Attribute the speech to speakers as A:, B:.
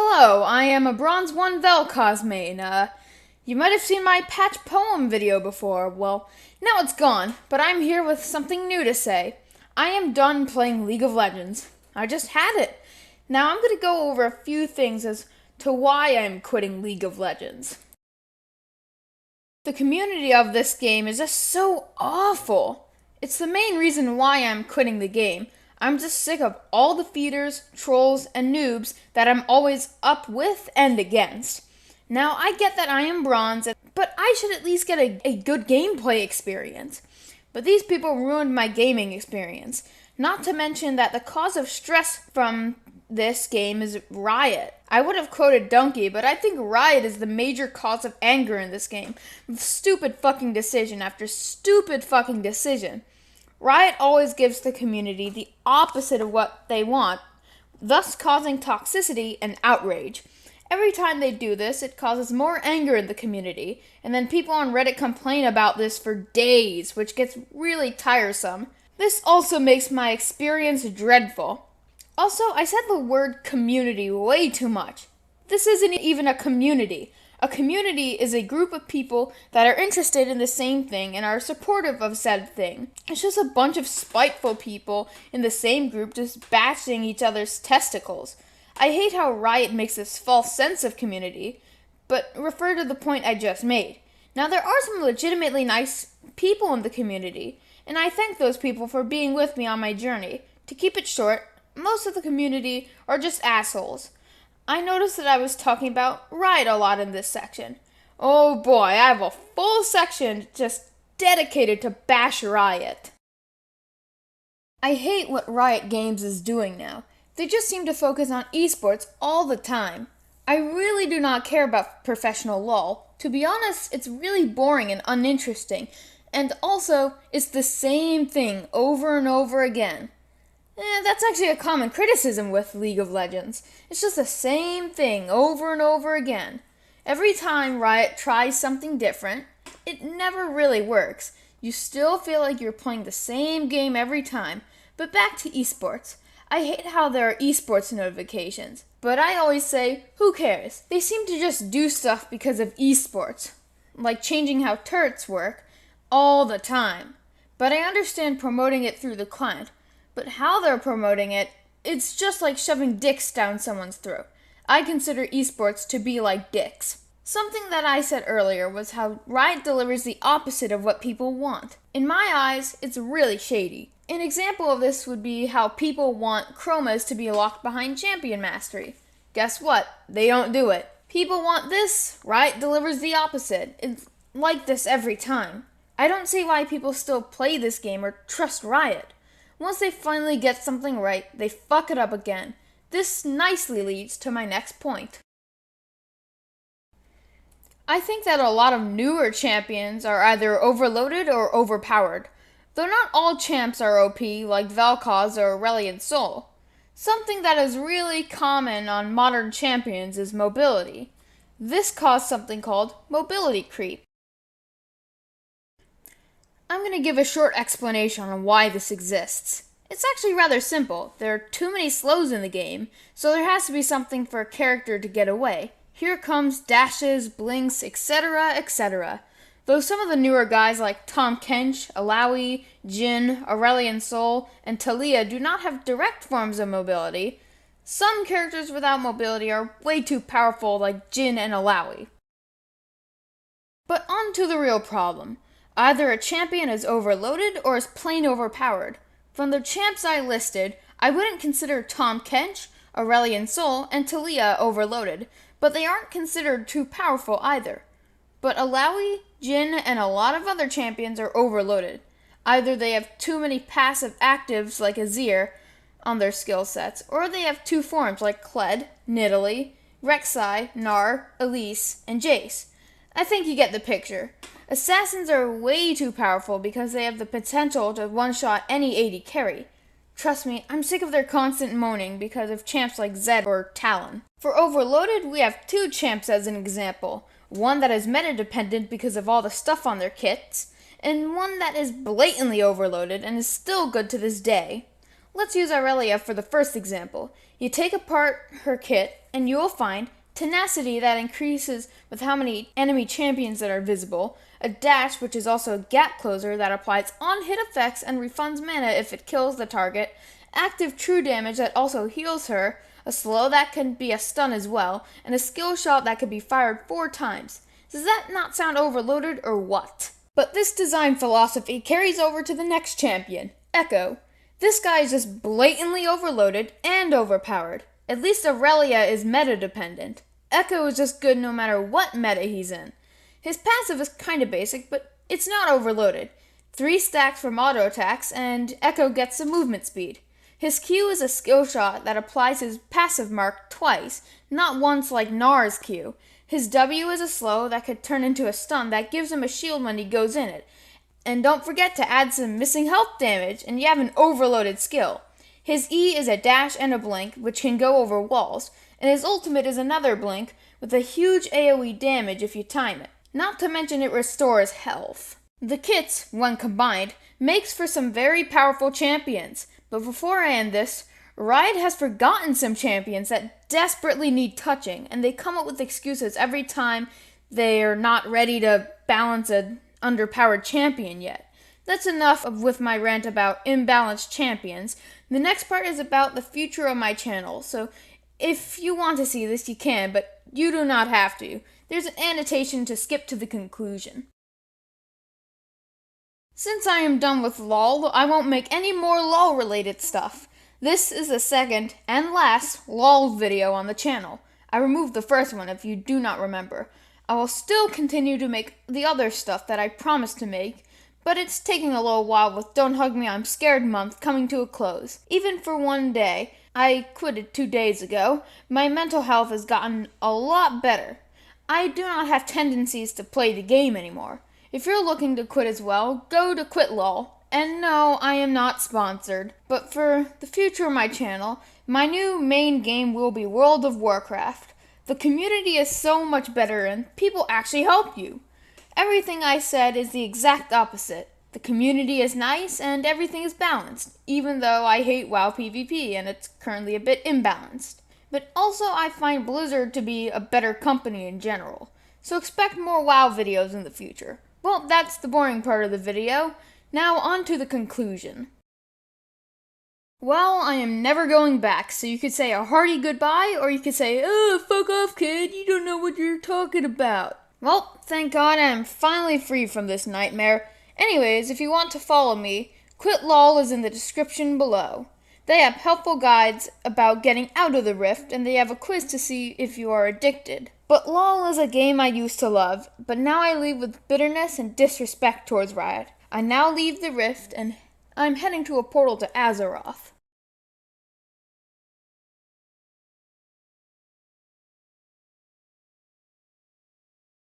A: Hello, I am a Bronze 1 Vel'Cosmain. You might have seen my patch poem video before. Well, now it's gone, but I'm here with something new to say. I am done playing League of Legends. I just had it. Now I'm going to go over a few things as to why I'm quitting League of Legends. The community of this game is just so awful. It's the main reason why I'm quitting the game. I'm just sick of all the feeders, trolls, and noobs that I'm always up with and against. Now, I get that I am bronze, but I should at least get a good gameplay experience. But these people ruined my gaming experience. Not to mention that the cause of stress from this game is Riot. I would have quoted Donkey, but I think Riot is the major cause of anger in this game. With stupid fucking decision after stupid fucking decision. Riot always gives the community the opposite of what they want, thus causing toxicity and outrage. Every time they do this, it causes more anger in the community, and then people on Reddit complain about this for days, which gets really tiresome. This also makes my experience dreadful. Also, I said the word community way too much. This isn't even a community. A community is a group of people that are interested in the same thing and are supportive of said thing. It's just a bunch of spiteful people in the same group just bashing each other's testicles. I hate how Riot makes this false sense of community, but refer to the point I just made. Now, there are some legitimately nice people in the community, and I thank those people for being with me on my journey. To keep it short, most of the community are just assholes. I noticed that I was talking about Riot a lot in this section. Oh boy, I have a full section just dedicated to bash Riot. I hate what Riot Games is doing now. They just seem to focus on esports all the time. I really do not care about professional LoL. To be honest, it's really boring and uninteresting. And also, it's the same thing over and over again. That's actually a common criticism with League of Legends. It's just the same thing over and over again. Every time Riot tries something different, it never really works. You still feel like you're playing the same game every time. But back to esports. I hate how there are esports notifications. But I always say, who cares? They seem to just do stuff because of esports. Like changing how turrets work all the time. But I understand promoting it through the client. But how they're promoting it, it's just like shoving dicks down someone's throat. I consider esports to be like dicks. Something that I said earlier was how Riot delivers the opposite of what people want. In my eyes, it's really shady. An example of this would be how people want chromas to be locked behind champion mastery. Guess what? They don't do it. People want this, Riot delivers the opposite. It's like this every time. I don't see why people still play this game or trust Riot. Once they finally get something right, they fuck it up again. This nicely leads to my next point. I think that a lot of newer champions are either overloaded or overpowered. Though not all champs are OP, like Vel'Koz or Aurelion Sol. Something that is really common on modern champions is mobility. This caused something called mobility creep. I'm going to give a short explanation on why this exists. It's actually rather simple. There are too many slows in the game, so there has to be something for a character to get away. Here comes dashes, blinks, etc., etc. Though some of the newer guys like Tahm Kench, Illaoi, Jhin, Aurelion Sol, and Taliyah do not have direct forms of mobility, some characters without mobility are way too powerful like Jhin and Illaoi. But on to the real problem. Either a champion is overloaded or is plain overpowered. From the champs I listed, I wouldn't consider Tahm Kench, Aurelion Sol, and Taliyah overloaded, but they aren't considered too powerful either. But Illaoi, Jhin, and a lot of other champions are overloaded. Either they have too many passive actives like Azir on their skill sets, or they have two forms like Kled, Nidalee, Rek'Sai, Gnar, Elise, and Jace. I think you get the picture. Assassins are way too powerful because they have the potential to one-shot any AD carry. Trust me, I'm sick of their constant moaning because of champs like Zed or Talon. For overloaded, we have two champs as an example. One that is meta-dependent because of all the stuff on their kits, and one that is blatantly overloaded and is still good to this day. Let's use Aurelia for the first example. You take apart her kit, and you will find tenacity that increases with how many enemy champions that are visible, a dash which is also a gap closer that applies on-hit effects and refunds mana if it kills the target, active true damage that also heals her, a slow that can be a stun as well, and a skill shot that can be fired 4 times. Does that not sound overloaded or what? But this design philosophy carries over to the next champion, Echo. This guy is just blatantly overloaded and overpowered. At least Aurelia is meta dependent. Echo is just good no matter what meta he's in. His passive is kinda basic, but it's not overloaded. 3 stacks from auto attacks, and Echo gets some movement speed. His Q is a skill shot that applies his passive mark twice, not once like Nar's Q. His W is a slow that could turn into a stun that gives him a shield when he goes in it. And don't forget to add some missing health damage, and you have an overloaded skill. His E is a dash and a blink, which can go over walls, and his ultimate is another blink with a huge AoE damage if you time it. Not to mention it restores health. The kits, when combined, makes for some very powerful champions, but before I end this, Riot has forgotten some champions that desperately need touching, and they come up with excuses every time they're not ready to balance an underpowered champion yet. That's enough with my rant about imbalanced champions. The next part is about the future of my channel, so if you want to see this, you can, but you do not have to. There's an annotation to skip to the conclusion. Since I am done with LOL, I won't make any more LOL-related stuff. This is the second and last LOL video on the channel. I removed the first one if you do not remember. I will still continue to make the other stuff that I promised to make, but it's taking a little while with Don't Hug Me I'm Scared month coming to a close. Even for one day, I quitted 2 days ago, my mental health has gotten a lot better. I do not have tendencies to play the game anymore. If you're looking to quit as well, go to Quit LOL. And no, I am not sponsored, but for the future of my channel, my new main game will be World of Warcraft. The community is so much better and people actually help you. Everything I said is the exact opposite. The community is nice and everything is balanced, even though I hate WoW PvP and it's currently a bit imbalanced. But also I find Blizzard to be a better company in general, so expect more WoW videos in the future. Well, that's the boring part of the video. Now on to the conclusion. Well, I am never going back, so you could say a hearty goodbye, or you could say, "Oh, fuck off, kid, you don't know what you're talking about." Well, thank God I am finally free from this nightmare. Anyways, if you want to follow me, Quit LOL is in the description below. They have helpful guides about getting out of the rift, and they have a quiz to see if you are addicted. But LOL is a game I used to love, but now I leave with bitterness and disrespect towards Riot. I now leave the rift, and I'm heading to a portal to Azeroth.